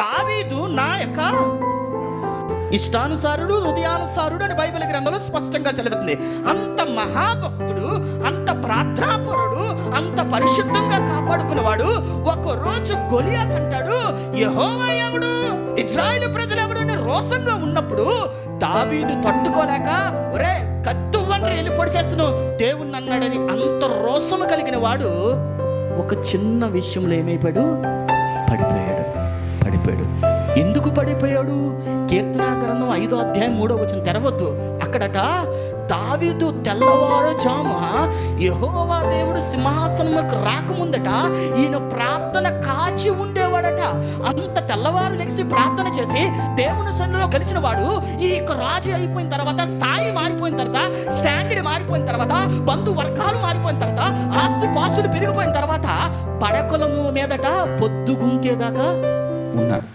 దావీదు నా యొక్క ఇష్టానుసారుడు, హృదయానుసారుడు అని బైబిల్ గ్రంథంలో స్పష్టంగా సెలవుతుంది. అంత మహాభక్తుడు, అంత ప్రార్థనాపరుడు, అంత పరిశుద్ధంగా కాపాడుకున్నవాడు. ఒకరోజు గొలియాత్ అంటాడు, యెహోవా ఎవడు, ఇశ్రాయేలు ప్రజలు ఎవడు అని రోషంగా ఉన్నప్పుడు దావీదు తట్టుకోలేక, ఒరే కత్తువ్వండి వెళ్ళి పొడిచేస్తున్నావు దేవుణ్ణి అన్నాడని అంత రోషము కలిగిన వాడు ఒక చిన్న విషయంలో ఏమైపోయాడు? పడిపోయాడు. ఎందుకు పడిపోయాడు? కీర్తనా గ్రంథం 5వ అధ్యాయం 3వ వచనం తెరవద్దు. అక్కడట దావీదు తెల్లవారుజామ యెహోవా దేవుడు సింహాసనంలోకి రాకముందట ఈయన ప్రార్థన కాచి ఉండేవాడట. అంత తెల్లవారు లెగిసి ప్రార్థన చేసి దేవుని సన్నిధిలో కలిసిన వాడు ఈ రాజు అయిపోయిన తర్వాత, స్థాయి మారిపోయిన తర్వాత, స్టాండర్డ్ మారిపోయిన తర్వాత, బంధు వర్గాలు మారిపోయిన తర్వాత, ఆస్తి పాస్తులు పెరిగిపోయిన తర్వాత పడకలము మీదట పొద్దుగుంకేదాకా ఉన్నాడు.